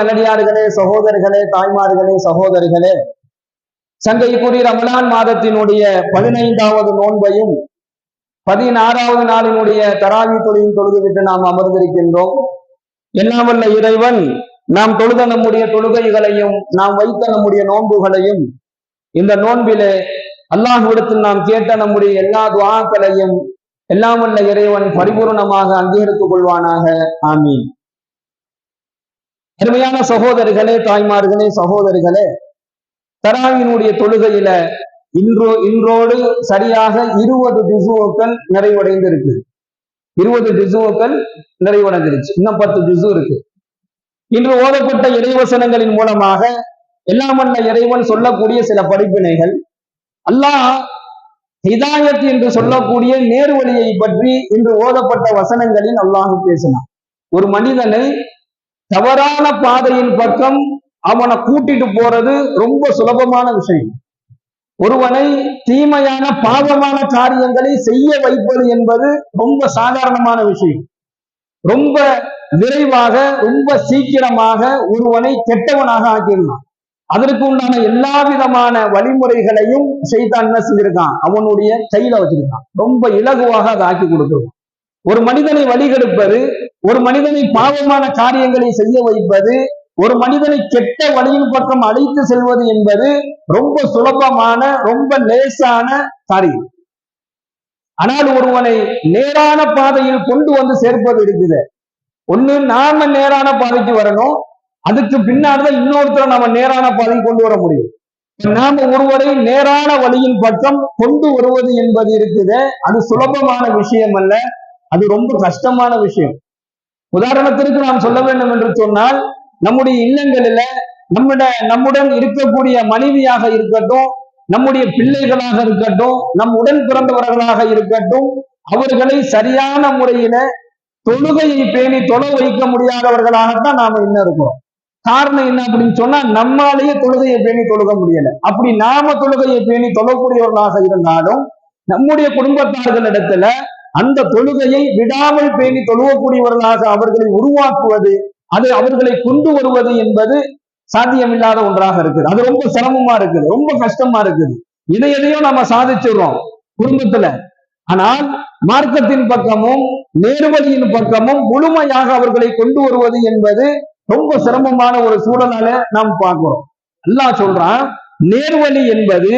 நல்லடியார்களே, சகோதரர்களே, தாய்மார்களே, சகோதரிகளே, சங்கைக்குரிய ரமலான் மாதத்தினுடைய 15வது நோன்பையும் 16வது நாளினுடைய தராவி தொழுகையும் தொழுதுவிட்டு நாம் அமர்ந்திருக்கின்றோம். எல்லாம் வல்ல இறைவன் நாம் தொழுத நம்முடைய தொழுகைகளையும் நாம் வைத்த நம்முடைய நோன்புகளையும் இந்த நோன்பிலே அல்லாஹ்விடத்தில் நாம் கேட்ட நம்முடைய எல்லா துஆக்களையும் எல்லாம் வல்ல இறைவன் பரிபூர்ணமாக அங்கீகரித்துக் கொள்வானாக. ஆமீன். அருமையான சகோதரிகளே, தாய்மார்களே, சகோதரிகளே, தராவியினுடைய தொழுகையில இன்றோடு சரியாக 20 ஜுஸுக்கள் நிறைவடைந்திருக்கு. 20 ஜுஸுக்கள் நிறைவடைந்திருச்சு. இன்னும் 10 ஜுஸு இருக்கு. இன்று ஓதப்பட்ட இறைவசனங்களின் மூலமாக எல்லாம் வல்ல இறைவன் சொல்லக்கூடிய சில படிப்பினைகள், அல்லாஹ் ஹிதாயத் என்று சொல்லக்கூடிய நேர்வழியை பற்றி இன்று ஓதப்பட்ட வசனங்களில் அல்லாஹ் பேசினான். ஒரு மனிதனை தவறான பாதையின் பக்கம் அவனை கூட்டிட்டு போறது ரொம்ப சுலபமான விஷயம். ஒருவனை தீமையான பாவமான காரியங்களை செய்ய வைப்பது என்பது ரொம்ப சாதாரணமான விஷயம். ரொம்ப விரைவாக ரொம்ப சீக்கிரமாக ஒருவனை கெட்டவனாக ஆக்கிடலாம். அதற்கு உண்டான எல்லா விதமான வழிமுறைகளையும் ஷைத்தான் என்ன செஞ்சிருக்கான், அவனுடைய கையில வச்சிருக்கான். ரொம்ப இலகுவாக அதை ஆக்கி கொடுத்துருவான். ஒரு மனிதனை வழிகெடுப்பது, ஒரு மனிதனை பாவமான காரியங்களை செய்ய வைப்பது, ஒரு மனிதனை கெட்ட வழியின் பக்கம் அழைத்து செல்வது என்பது ரொம்ப சுலபமான ரொம்ப லேசான காரியம். ஆனால் ஒருவனை நேரான பாதையில் கொண்டு வந்து சேர்ப்பது இருக்குது. ஒண்ணு நாம நேரான பாதைக்கு வரணும், அதுக்கு பின்னாடிதான் இன்னொருத்தரை நாம நேரான பாதைக்கு கொண்டு வர முடியும். நாம ஒருவரை நேரான வழியின் பக்கம் கொண்டு வருவது என்பது இருக்குது, அது சுலபமான விஷயம் அல்ல, அது ரொம்ப கஷ்டமான விஷயம். உதாரணத்திற்கு நாம் சொல்ல வேண்டும் என்று சொன்னால், நம்முடைய இல்லங்களில நம்முடன் இருக்கக்கூடிய மனைவியாக இருக்கட்டும், நம்முடைய பிள்ளைகளாக இருக்கட்டும், நம் உடன் பிறந்தவர்களாக இருக்கட்டும், அவர்களை சரியான முறையில தொழுகையை பேணி தொழ வைக்க முடியாதவர்களாகத்தான் நாம இன்னும் இருக்கிறோம். காரணம் என்ன அப்படின்னு சொன்னா, நம்மாலேயே தொழுகையை பேணி தொழுக முடியல. அப்படி நாம தொழுகையை பேணி தொழக்கூடியவர்களாக இருந்தாலும் நம்முடைய குடும்பத்தார்களிடத்துல அந்த தொழுகையை விடாமல் பேணி தொழுவக்கூடியவர்களாக அவர்களை உருவாக்குவது, அது அவர்களை கொண்டு வருவது என்பது சாத்தியமில்லாத ஒன்றாக இருக்குது. அது ரொம்ப சிரமமா இருக்குது, ரொம்ப கஷ்டமா இருக்குது. இதையதையும் நம்ம சாதிச்சிடுறோம் குடும்பத்துல. ஆனால் மார்க்கத்தின் பக்கமும் நேர்வழியின் பக்கமும் முழுமையாக அவர்களை கொண்டு வருவது என்பது ரொம்ப சிரமமான ஒரு சூழலால நாம் பார்க்கிறோம். அல்லாஹ் சொல்றான், நேர்வழி என்பது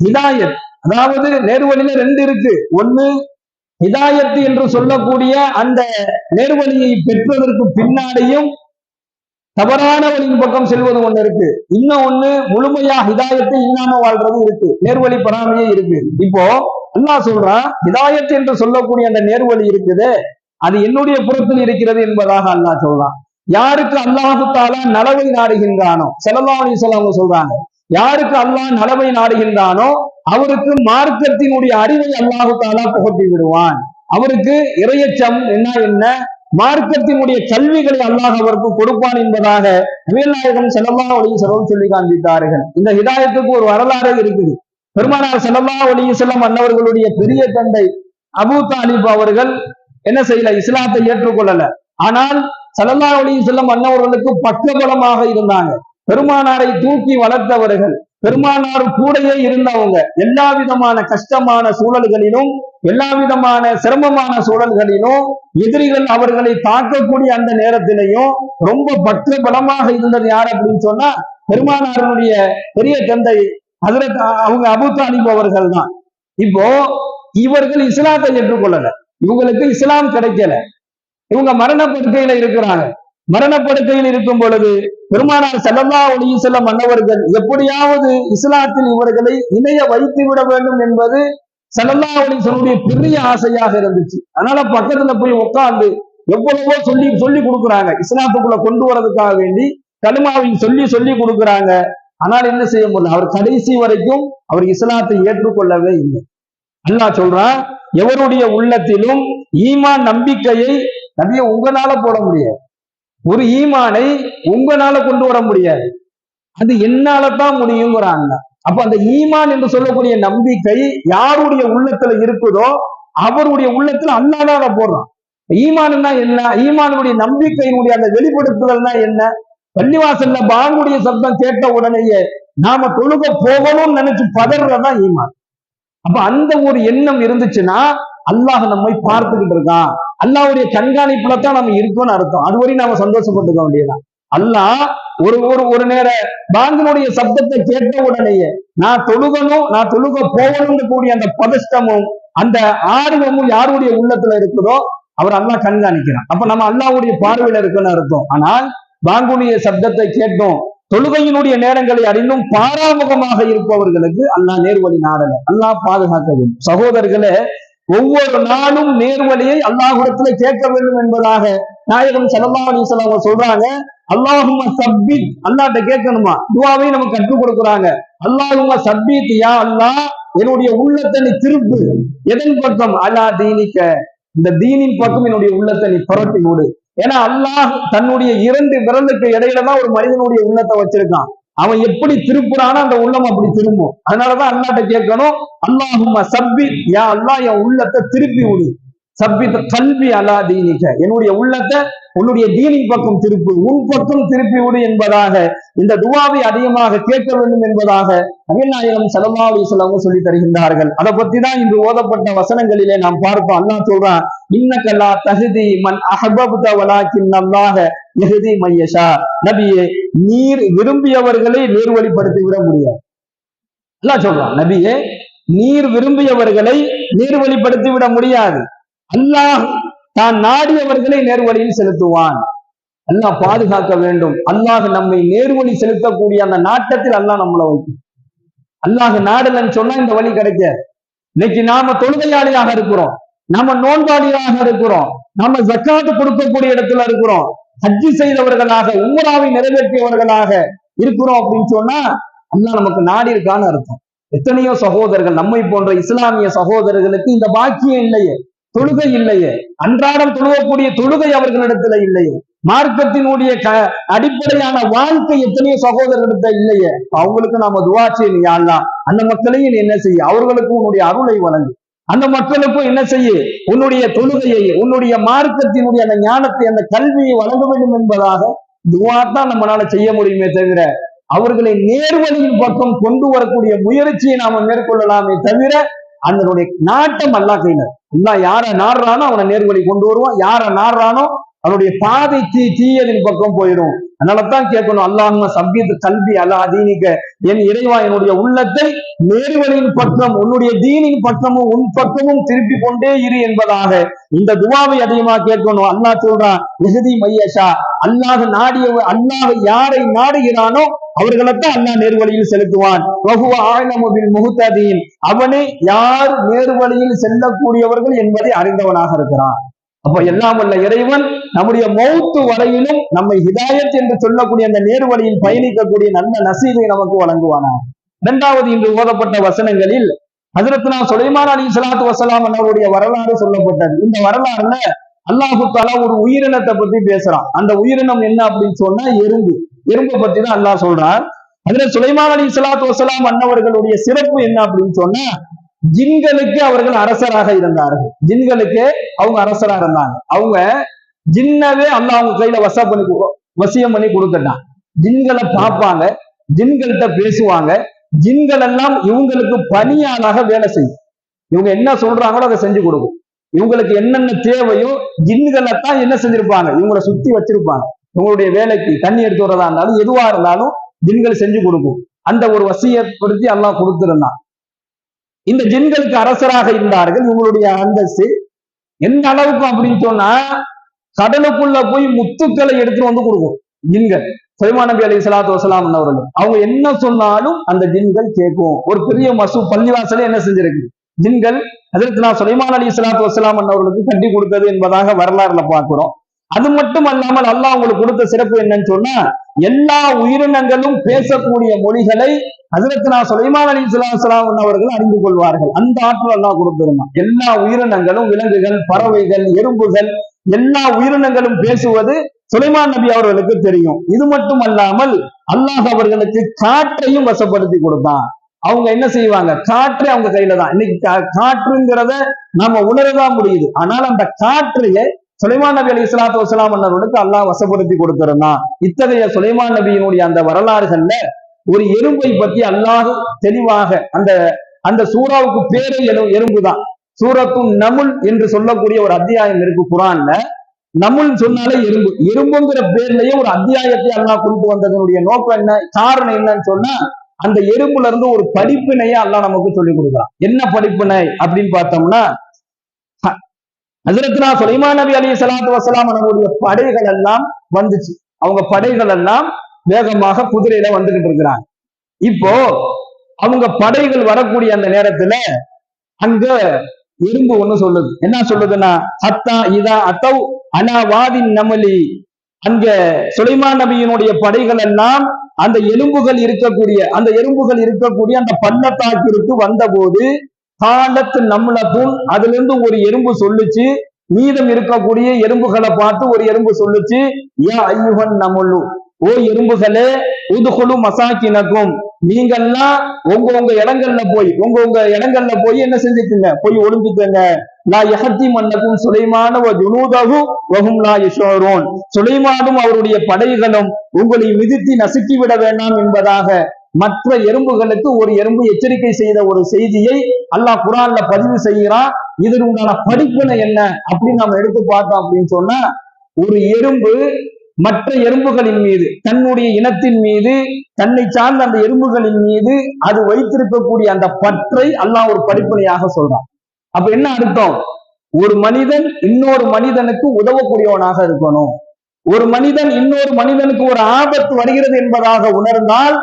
ஹிதாயத். அதாவது நேர்வழியில 2 இருக்கு. ஒண்ணு ஹிதாயத் என்று சொல்லக்கூடிய அந்த நேர்வழியை பெற்றதற்கு பின்னாடியும் தவறான வழியின் பக்கம் செல்வது ஒண்ணு இருக்கு. இன்னும் ஒண்ணு முழுமையா ஹிதாயத்தை இல்லாம வாழ்றது இருக்கு, நேர்வழி பெறாமையே இருக்கு. இப்போ அல்லாஹ் சொல்றான், ஹிதாயத் என்று சொல்லக்கூடிய அந்த நேர்வழி இருக்குது, அது என்னுடைய புறத்தில் இருக்கிறது என்பதாக அல்லாஹ் சொல்றான். யாருக்கு அல்லாஹு தஆலா நலவை நாடுகின்றானோ, ஸல்லல்லாஹு அலைஹி வஸல்லம் சொல்றாங்க, யாருக்கு அல்லாஹ் நலவை நாடுகின்றானோ அவருக்கு மார்க்கத்தினுடைய அறிவை அல்லாஹு தஆலா புகட்டி விடுவான். அவருக்கு இறையச்சம் என்ன மார்க்கத்தினுடைய கல்விகளை அல்லாஹ் அவருக்கு கொடுப்பான் என்பதாக நபிகள் நாயகம் ஸல்லல்லாஹு அலைஹி வஸல்லம் சொல்லி காண்பித்தார்கள். இந்த ஹிதாயத்துக்கு ஒரு வரலாறு இருக்குது. பெருமானார் ஸல்லல்லாஹு அலைஹி வஸல்லம் அன்னவர்களுடைய பெரிய தந்தை அபூ தாலிப் அவர்கள் என்ன செய்யல, இஸ்லாத்தை ஏற்றுக்கொள்ளல. ஆனால் ஸல்லல்லாஹு அலைஹி வஸல்லம் அன்னவர்களுக்கு பக்கபலமாக இருந்தாங்க. பெருமானாரை தூக்கி வளர்த்தவர்கள், பெருமானார் கூடையே இருந்தவங்க. எல்லா விதமான கஷ்டமான சூழல்களிலும், எல்லா விதமான சிரமமான சூழல்களிலும், எதிரிகள் அவர்களை தாக்கக்கூடிய அந்த நேரத்திலையும் ரொம்ப பக்க பலமாக இருந்தது யார் அப்படின்னு சொன்னா, பெருமானாருடைய பெரிய தந்தை ஹஜ்ரத் அவங்க அபூ தாலிப் அவர்கள் தான். இப்போ இவர்கள் இஸ்லாத்தை ஏற்றுக்கொள்ளல, இவங்களுக்கு இஸ்லாம் கிடைக்கல, இவங்க மரணப்படுக்கையில இருக்கிறாங்க. மரணப்படுக்கையில் இருக்கும் பொழுது பெருமானார் ஸல்லல்லாஹு அலைஹி வஸல்லம் அன்னவர்கள் எப்படியாவது இஸ்லாத்தில் இவர்களை இணைய வைத்து விட வேண்டும் என்பது ஸல்லல்லாஹு அலைஹி வஸல்லம் பெரிய ஆசையாக இருந்துச்சு. அதனால பக்கத்துல போய் உட்கார்ந்து எவ்வளவோ சொல்லி கொடுக்குறாங்க, இஸ்லாத்துக்குள்ள கொண்டு வரதுக்காக வேண்டி கலிமாவை சொல்லி கொடுக்குறாங்க. ஆனால் என்ன செய்ய முடியல, அவர் கடைசி வரைக்கும் அவர் இஸ்லாத்தை ஏற்றுக்கொள்ளவே இல்லை. அல்லாஹ் சொல்றான், எவருடைய உள்ளத்திலும் ஈமான் நம்பிக்கையை நபியை உங்களால போட முடியாது, ஒரு ஈமானை உங்களால கொண்டு வர முடியாது, அது என்னால தான் முடியுங்கிறாங்க. அப்ப அந்த ஈமான் என்று சொல்லக்கூடிய நம்பிக்கை யாருடைய உள்ளத்துல இருக்குதோ அவருடைய உள்ளத்துல அல்லாஹ் தான் போடுறான். ஈமான்னா என்ன, ஈமானுடைய நம்பிக்கையினுடைய அந்த வெளிப்படுத்துதல்னா என்ன, பள்ளிவாசல்ல பாங்குடைய சப்தம் கேட்ட உடனேயே நாம தொழுக போகணும்னு நினைச்சு பதறதான் ஈமான். அப்ப அந்த ஒரு எண்ணம் இருந்துச்சுன்னா அல்லாஹ் நம்மை பார்த்துக்கிட்டு இருக்கான், அல்லாஹ்வுடைய கண்காணிப்புல தான் நம்ம இருக்கோம்னு அர்த்தம். அதுவரையும் நாம சந்தோஷப்பட்டுக்க வேண்டியதுதான். அல்லாஹ் ஒரு நேர பாங்கினுடைய சப்தத்தை கேட்ட உடனேயே நான் தொழுகணும், நான் தொழுக போகணும்னு கூடிய அந்த பதஷ்டமும் அந்த ஆர்வமும் யாருடைய உள்ளத்துல இருக்குதோ அவர் அல்லாஹ் கண்காணிக்கிறான். அப்ப நம்ம அல்லாஹ்வுடைய பார்வையில இருக்குன்னு அர்த்தம். ஆனால் பாங்குடைய சப்தத்தை கேட்டோம், தொழுகையினுடைய நேரங்களை அறிந்தும் பாராமுகமாக இருப்பவர்களுக்கு அல்லாஹ் நேர்வழி நாடல, அல்லாஹ் பாதுகாக்க வேண்டும். சகோதரர்களே, ஒவ்வொரு நாளும் நேர்வழியை அல்லாஹ்விடத்துல கேட்க வேண்டும் என்பதாக நாயகம் ஸல்லல்லாஹு அலைஹி வஸல்லம் சொல்றாங்க. அல்லாஹும்ம சப்பித், அல்லாஹ்ட்ட கேட்கணுமா, துஆவை நமக்கு கற்றுக் கொடுக்குறாங்க. அல்லாஹும்ம சப்பித், யா அல்லாஹ் என்னுடைய உள்ளத்தை நீ திருப்பு, எதன் பக்கம், அலா தீனிக்க, இந்த தீனின் பக்கம் என்னுடைய உள்ளத்தை நீ புரட்டி விடு. ஏன்னா அல்லாஹ் தன்னுடைய 2 விரலுக்கு இடையில தான் ஒரு மனிதனுடைய உள்ளத்தை வச்சிருக்கான். அவன் எப்படி திருப்புறானோ அந்த உள்ளம் அப்படி திரும்பும். அதனாலதான் அல்லாஹ்ட்ட கேட்கணும், அல்லாஹும்ம சப்பித், யா அல்லாஹ் என் உள்ளத்தை திருப்பி விடு. சப்பித் கல்வி அலா தீனிக்க, என்னுடைய உள்ளத்தை உன்னுடைய தீனின் பக்கம் திருப்பு, உன் பக்கம் திருப்பி விடு என்பதாக இந்த துஆவை அதிகமாக கேட்க வேண்டும் என்பதாக நபிகள் நாயகம் ஸல்லல்லாஹு அலைஹி வஸல்லம் சொல்லி தருகின்றார்கள். அதை பத்தி தான் இன்று ஓதப்பட்ட வசனங்களிலே நாம் பார்ப்போம். அல்லாஹ் சொல்றான், இன்னக லா தஹ்தி மன் அஹ்பப்த வலாக்கின் அல்லாஹ யஹ்தி மன் யஷா. நபியே, நீர் விரும்பியவர்களை நேர்வழிப்படுத்தி விட முடியாது. அல்லாஹ் சொல்றான், நபியே நீர் விரும்பியவர்களை நேர்வழிப்படுத்தி விட முடியாது. அல்லாஹ் தான் நாடியவர்களை நேர்வழியில் செலுத்துவான். அல்லாஹ் பாதுகாக்க வேண்டும். அல்லாஹ் நம்மை நேர்வழி செலுத்தக்கூடிய அந்த நாட்டத்தில் அல்லாஹ் நம்மளை வைக்கும். அல்லாஹ் நாடலன்னு சொன்னா இந்த வழி கிடைக்காது. இன்னைக்கு நாம தொழுகையாளியாக இருக்கிறோம், நாம நோன்பாளியாக இருக்கிறோம், நாம ஜக்காத்து கொடுக்கக்கூடிய இடத்துல இருக்கிறோம், ஹஜ்ஜி செய்தவர்களாக உம்ராவை நிறைவேற்றியவர்களாக இருக்கிறோம் அப்படின்னு சொன்னா அல்லாஹ் நமக்கு நாடி இருக்கான்னு அர்த்தம். எத்தனையோ சகோதரர்கள், நம்மை போன்ற இஸ்லாமிய சகோதரர்களுக்கு இந்த பாக்கியம் இல்லையே, தொழுகை இல்லையே, அன்றாடம் தொழுகக்கூடிய தொழுகை அவர்களிடத்துல இல்லையே, மார்க்கத்தினுடைய அடிப்படையான வாழ்க்கை எத்தனையோ சகோதரர்களிடத்துல இல்லையே. அவங்களுக்கு நாம துஆ செய்யணும், யா அல்லாஹ் அந்த மக்களையும் என்ன செய்ய, அவர்களுக்கும் உன்னுடைய அருளை வழங்கு, அந்த மக்களுக்கும் என்ன செய்ய, உன்னுடைய தொழுகையை, உன்னுடைய மார்க்கத்தினுடைய அந்த ஞானத்தை, அந்த கல்வியை வழங்க வேண்டும் என்பதாக துஆ தான் நம்மளால செய்ய முடியுமே தவிர அவர்களை நேர்வழியின் பக்கம் கொண்டு வரக்கூடிய முயற்சியை நாம மேற்கொள்ளலாமே தவிர அதனுடைய நாட்டம் அல்லாஹ் கையில. அல்லாஹ் யார நாடுறானோ அவனை நேர்வழி கொண்டு வருவான், யார நாடுறானோ அவனுடைய பாதை தீயதின் பக்கம் போயிடும். அதனாலதான் கேட்கணும், அல்லாஹும்ம சப்பித் கல்வி அலா தீனிக்க, என் இறைவா என்னுடைய உள்ளத்தை நேர்வழியின் பக்கம், உன்னுடைய தீனின் பக்கமும் உன் பக்கமும் திருப்பி கொண்டே இரு என்பதாக இந்த துஆவை அதிகமா கேட்கணும். அல்லாஹ் சொல்றான், யஹ்தி மையஷா, அல்லாஹ் அல்லாஹ் யாரை நாடுகிறானோ அவர்களைத்தான் அல்லாஹ் நேர்வழியில் செலுத்துவான். வஹுவ அஅலமு பில் முஹ்ததீன், அவனே யார் நேர்வழியில் செல்லக்கூடியவர்கள் என்பதை அறிந்தவனாக இருக்கிறான். அப்ப எல்லாம் வல்ல இறைவன் நம்முடைய மௌத்து வரையிலும் நம்மை ஹிதாயத் என்று சொல்லக்கூடிய அந்த நேர்வழியில் பயணிக்கக்கூடிய நல்ல நசீபை நமக்கு வழங்குவானா. இரண்டாவது, இன்று ஓதப்பட்ட வசனங்களில் ஹஜ்ரத்னா சுலைமான் அலைஹிஸ்ஸலாத்து வஸ்ஸலாம் அவருடைய வரலாறு சொல்லப்பட்டது. இந்த வரலாறுல அல்லாஹு தஆலா ஒரு உயிரினத்தை பத்தி பேசுறான். அந்த உயிரினம் என்ன அப்படின்னு சொன்னா எறும்பு. எறும்பை பத்தி தான் அல்லாஹ் சொல்றார். ஹஜ்ரத் சுலைமான் அலைஹிஸ்ஸலாத்து வஸ்ஸலாம் அன்னவர்களுடைய சிறப்பு என்ன அப்படின்னு சொன்னா, ஜின்களுக்கு அவர்கள் அரசராக இருந்தார்கள். ஜின்களுக்கு அவங்க அரசராக இருந்தாங்க. அவங்க ஜின்னவே அல்லாஹ் அவங்க கையில வசியம் பண்ணி கொடுத்துட்டான். ஜின்களை பார்ப்பாங்க, ஜின்கள்கிட்ட பேசுவாங்க, ஜின்கள் எல்லாம் இவங்களுக்கு பணியாளாக வேலை செய்யும். இவங்க என்ன சொல்றாங்களோ அதை செஞ்சு கொடுக்கும். இவங்களுக்கு என்னென்ன தேவையோ ஜின்களைத்தான் என்ன செஞ்சிருப்பாங்க, இவங்களை சுத்தி வச்சிருப்பாங்க. இவங்களுடைய வேலைக்கு தண்ணி எடுத்து வரதா இருந்தாலும் எதுவா இருந்தாலும் ஜின்கள் செஞ்சு கொடுக்கும். அந்த ஒரு வசியப்படுத்தி அல்லாஹ் கொடுத்திருந்தான். இந்த ஜின்களுக்கு அரசராக இருந்தார்கள். இவங்களுடைய அந்தஸ்து எந்த அளவுக்கு அப்படின்னு சொன்னா, கடலுக்குள்ள போய் முத்துக்களை எடுத்துட்டு வந்து கொடுக்கும் ஜின்கள். சுலைமான் நபி அலைஹிஸ்ஸலாத்து வஸ்ஸலாம் அவர்கள் அவங்க என்ன சொன்னாலும் அந்த ஜின்கள் கேட்கும். ஒரு பெரிய பள்ளிவாசலே என்ன செஞ்சிருக்கு, ஜின்கள் ஹஜ்ரத்னா சுலைமான் அலைஹிஸ்ஸலாத்து வஸ்ஸலாம் அவர்களுக்கு கட்டி கொடுத்தது என்பதாக வரலாறுல பார்க்கிறோம். அது மட்டும் அல்லாமல் அல்லாஹ் அவங்களுக்கு கொடுத்த சிறப்பு என்னன்னு சொன்னா, எல்லா உயிரினங்களும் பேசக்கூடிய மொழிகளை ஹஜ்ரத்னா சுலைமான் அலைஹிஸ்ஸலாத்து வஸ்ஸலாம் அவர்கள் அறிந்து கொள்வார்கள். அந்த ஆற்றல் அல்லாஹ் கொடுத்திருந்தான். எல்லா உயிரினங்களும், விலங்குகள், பறவைகள், எறும்புகள், எல்லா உயிரினங்களும் பேசுவது சுலைமான் நபி அவர்களுக்கு தெரியும். இது மட்டும் அல்லாமல் அல்லாஹ் அவர்களுக்கு காற்றையும் வசப்படுத்தி கொடுத்தான். அவங்க என்ன செய்வாங்க, காற்று அவங்க கையில தான். இன்னைக்கு காற்றுங்கிறத நாம உணரதான் முடியுது. ஆனால் அந்த காற்றைய சுலைமான் நபி அலைஹிஸ்ஸலாத்து வஸ்ஸலாம் அன்னவர்களுக்கு அல்லாஹ் வசப்படுத்தி கொடுத்திருந்தான். இத்தகைய சுலைமான் நபியினுடைய அந்த வரலாறுகள்ல ஒரு எறும்பை பற்றி அல்லாஹ் தெளிவாக அந்த அந்த சூறாவுக்கு பேரே எறும்பு தான். சூரத்து நமுல் என்று சொல்லக்கூடிய ஒரு அத்தியாயம் இருக்கு குர்ஆன்ல. நமுல் சொன்னாலே எறும்பு, எறும்புங்கிற பேர்லயே ஒரு அத்தியாயத்தை அல்லாஹ் கொண்டு வந்ததனுடைய நோக்கம் என்ன, காரணம் என்னன்னு சொன்னா அந்த எறும்புல இருந்து ஒரு படிப்பினையை அல்லாஹ் நமக்கு சொல்லிக் கொடுக்குறான். என்ன படிப்பினை அப்படின்னு பார்த்தோம்னா, ஹஜ்ரத்னா சுலைமான் நபி அலைஹிஸ்ஸலாத்து வஸ்ஸலாம் அவர்களுடைய படைகள் எல்லாம் வந்துச்சு. அவங்க படைகள் எல்லாம் வேகமாக குதிரையில வந்துகிட்டு இருக்கிறாங்க. இப்போ அவங்க படைகள் வரக்கூடிய அந்த நேரத்துல அங்க எறும்பு ஒண்ணு சொல்லுது. என்ன சொல்லுதுன்னா, ஹத்தா இதா அத்தவ் அலா வாதின் நமலி, அங்க சுலைமான் நபியினுடைய படைகள் எல்லாம் அந்த எறும்புகள் இருக்கக்கூடிய அந்த பள்ளத்தாக்கிற்கு வந்த போது காலத்து நம்மளத்தும் அதுல இருந்து ஒரு எறும்பு சொல்லுச்சு, மீதம் இருக்கக்கூடிய எறும்புகளை பார்த்து ஒரு எறும்பு சொல்லுச்சு, யா ஐயுகன் நமலு, ஓ எறும்புகளே, உதுகுலு மசாக்கினக்கும், நீங்கெல்லாம் உங்க இடங்கள்ல போய் என்ன செஞ்சுக்குங்க, போய் ஒளிஞ்சுக்கங்க. லா யஹத்தி மன்னக்கும் சுலைமான வ ஜுனூதஹு வஹும் லா யஷூரூன், சுலைமானும் அவருடைய படைகளும் உங்களை மிதித்து நசுக்கி விட வேண்டாம் என்பதாக மற்ற எறும்புகளுக்கு ஒரு எறும்பு எச்சரிக்கை செய்த ஒரு செய்தியை அல்லாஹ் குர்ஆன்ல பதிவு செய்கிறான். இதன் உண்டான படிப்பினை என்ன அப்படின்னு நம்ம எடுத்து பார்த்தோம் அப்படின்னு சொன்னா, ஒரு எறும்பு மற்ற எறும்புகளின் மீது, தன்னுடைய இனத்தின் மீது, தன்னை சார்ந்த அந்த எறும்புகளின் மீது அது வைத்திருக்கக்கூடிய அந்த பற்றை அல்லாஹ் ஒரு படிப்பனையாக சொல்றான். அப்ப என்ன அர்த்தம், ஒரு மனிதன் இன்னொரு மனிதனுக்கு உதவக்கூடியவனாக இருக்கணும். ஒரு மனிதன் இன்னொரு மனிதனுக்கு ஒரு ஆபத்து வருகிறது என்பதாக உணர்ந்தால்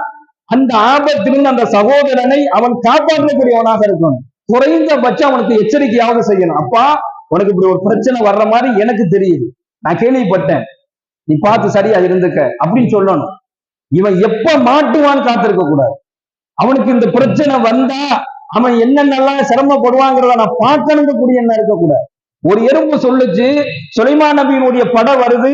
அந்த ஆபத்திலிருந்து அந்த சகோதரனை அவன் காப்பாற்றக்கூடியவனாக இருக்கணும். குறைந்தபட்சம் அவனுக்கு எச்சரிக்கையாவது செய்யணும். அப்பா, உனக்கு இப்படி ஒரு பிரச்சனை வர்ற மாதிரி எனக்கு தெரியுது, நான் கேள்விப்பட்டேன், நீ பார்த்து சரியா இருந்துக்க அப்படின்னு சொல்லணும். இவன் எப்ப மாட்டுவான்னு காத்திருக்க கூடாது. அவனுக்கு இந்த பிரச்சனை வந்தா அவன் என்னென்னலாம் சிரமப்படுவாங்கிறத நான் பார்க்கணுங்க கூடிய என்ன இருக்கக்கூடாது. ஒரு எறும்பு சொல்லுச்சு, சுலைமான் நபியினுடைய படை வருது,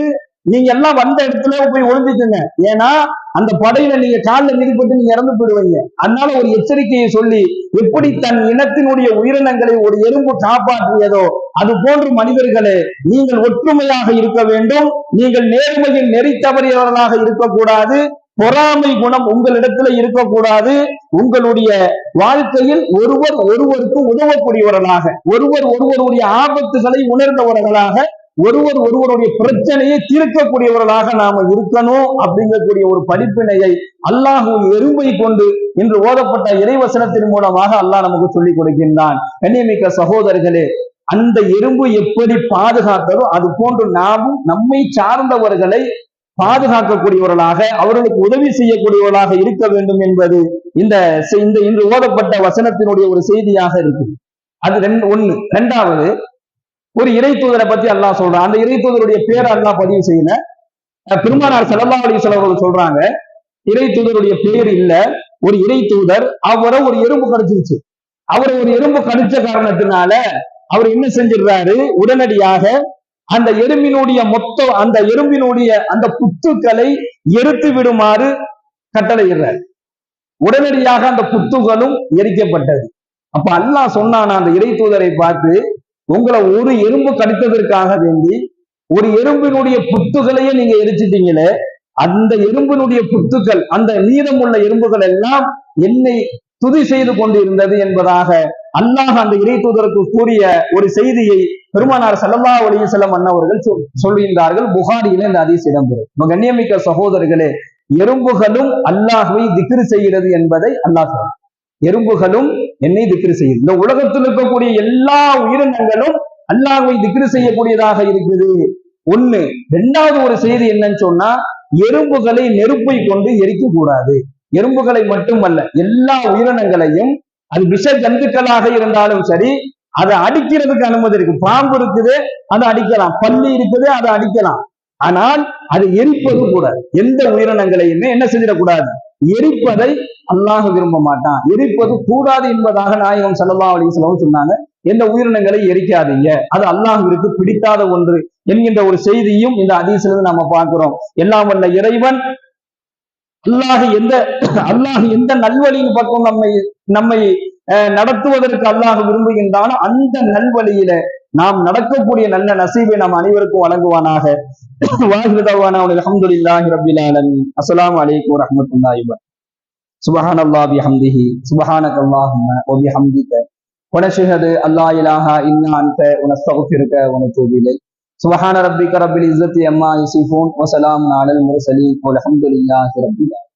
நீங்க எல்லாம் வந்த இடத்துல போய் ஒளிஞ்சுக்குங்க, ஏன்னா அந்த படையில நீங்க காலில் மிதிப்பட்டு நீங்க இறந்து போயிடுவீங்க. அதனால ஒரு எச்சரிக்கையை சொல்லி, எப்படி தன் இனத்தினுடைய உயிரினங்களை ஒரு எறும்பு காப்பாற்றியதோ அது போன்று மனிதர்களே நீங்கள் ஒற்றுமையாக இருக்க வேண்டும், நீங்கள் நேர்மையில் நெறி தவறியவர்களாக இருக்கக்கூடாது, பொறாமை குணம் உங்களிடத்துல இருக்கக்கூடாது, உங்களுடைய வாழ்க்கையில் ஒருவர் ஒருவருக்கு உதவக்கூடியவர்களாக, ஒருவர் ஒருவருடைய ஆபத்துகளை உணர்ந்தவர்களாக, ஒருவர் ஒருவருடைய பிரச்சனையை தீர்க்கக்கூடியவர்களாக நாம இருக்கணும் அப்படிங்கக்கூடிய ஒரு படிப்பினையை அல்லாஹ் எறும்பை கொண்டு இன்று ஓதப்பட்ட இறைவசனத்தின் மூலமாக அல்லாஹ் நமக்கு சொல்லிக் கொடுக்கின்றான். கண்ணியமிக்க சகோதரர்களே, அந்த எறும்பு எப்படி பாதுகாத்ததோ அது போன்று நாமும் நம்மை சார்ந்தவர்களை பாதுகாக்கக்கூடியவர்களாக, அவர்களுக்கு உதவி செய்யக்கூடியவர்களாக இருக்க வேண்டும் என்பது இந்த இன்று ஓதப்பட்ட வசனத்தினுடைய ஒரு செய்தியாக இருக்கு. அது ஒண்ணு. இரண்டாவது, ஒரு இறை தூதரை பத்தி அல்லாஹ் சொல்றான். அந்த இறை தூதருடைய பேரை அல்லாஹ் பதிவு செய்யல. பெருமானார் ஸல்லல்லாஹு அலைஹி வஸல்லம் அவர்கள் சொல்றாங்க, இறை தூதருடைய பேர் இல்ல, ஒரு இறை தூதர், அவரை ஒரு எறும்பு கடிச்சிருச்சு. அவர் ஒரு எறும்பு கடிச்ச காரணத்தினால அவர் என்ன செஞ்சிடறாரு, உடனடியாக அந்த எறும்பினுடைய அந்த புத்துக்களை எரித்து விடுமாறு கட்டளையிடுறார். உடனடியாக அந்த புத்துகளும் எரிக்கப்பட்டது. அப்ப அல்லாஹ் சொன்னான் அந்த இறை தூதரை பார்த்து, உங்களை ஒரு எறும்பு கடித்ததற்காக வேண்டி ஒரு எறும்பினுடைய புத்துகளையே நீங்க எரிச்சிட்டீங்களே, அந்த எறும்பினுடைய புத்துக்கள், அந்த மீதமுள்ள எறும்புகள் எல்லாம் என்னை துதி செய்து கொண்டு இருந்தது என்பதாக அல்லாஹ் அந்த இறை தூதருக்கு கூறிய ஒரு செய்தியை பெருமானார் ஸல்லல்லாஹு அலைஹி வஸல்லம் அன்னவர்கள் சொல்லுகின்றார்கள். புகாரியில இந்த ஹதீஸ் இடம்பெறும். கண்ணியமிக்க சகோதரர்களே, எறும்புகளும் அல்லாஹ்வை திக்ர் செய்கிறது என்பதை அல்லாஹ் சொல்றான். எறும்புகளும் என்னை திக்ர் செய்யும். இந்த உலகத்தில் இருக்கக்கூடிய எல்லா உயிரினங்களும் அல்லாஹ்வை திக்ர் செய்யக்கூடியதாக இருக்குது. ஒண்ணு. இரண்டாவது ஒரு செய்தி என்னன்னு சொன்னா, எறும்புகளை நெருப்பை கொண்டு எரிக்க கூடாது. எறும்புகளை மட்டுமல்ல, எல்லா உயிரினங்களையும், அது விஷ ஜந்துக்களாக இருந்தாலும் சரி, அதை அடிக்கிறதுக்கு அனுமதி இருக்கு. பாம்பு இருக்குது, அதை அடிக்கலாம். பல்லி இருக்குது, அதை அடிக்கலாம். ஆனால் அது எரிப்பது கூடாது. எந்த உயிரினங்களையுமே என்ன செஞ்சிடக்கூடாது, எரிப்பதை அல்லாஹ் விரும்ப மாட்டான். எரிப்பது கூடாது என்பதாக நாயகம் ஸல்லல்லாஹு அலைஹி வஸல்லம் சொன்னாங்க. எந்த உயிரினங்களை எரிக்காதீங்க, அது அல்லாஹ்விற்கு பிடிக்காத ஒன்று என்கின்ற ஒரு செய்தியும் இந்த ஹதீஸிலிருந்து நாம பார்க்கிறோம். எல்லாம் வல்ல இறைவன் அல்லாஹ் எந்த நல்வழியின் பக்கம் நம்மை நடத்துவதற்கு அல்லாஹ் விரும்புகின்றானோ அந்த நல்வழியில நாம் நடக்கக்கூடிய நல்ல நசீபை நாம் அனைவருக்கும் வழங்குவானாக. அல்ஹம்துலில்லாஹி ரப்பில் ஆலமீன். அஸ்ஸலாமு அலைக்கும் வரஹ்மத்துல்லாஹி வபரகாத்துஹு. சுப்ஹானல்லாஹி பிஹம்திஹி சுப்ஹானக்கல்லாஹும்ம வ பிஹம்திக வ நஷ்ஹது அல்லா இலாஹா இல்லா அன்த வ நஸ்தக்ஃபிருக வ நத்தூபு இலைக். சுப்ஹான ரப்பிக ரப்பில் இஸ்ஸத்தி அம்மா யசிஃபூன் வ ஸலாமுன் அலல் முர்ஸலீன் வல்ஹம்துலில்லாஹி ரப்பில் ஆலமீன்.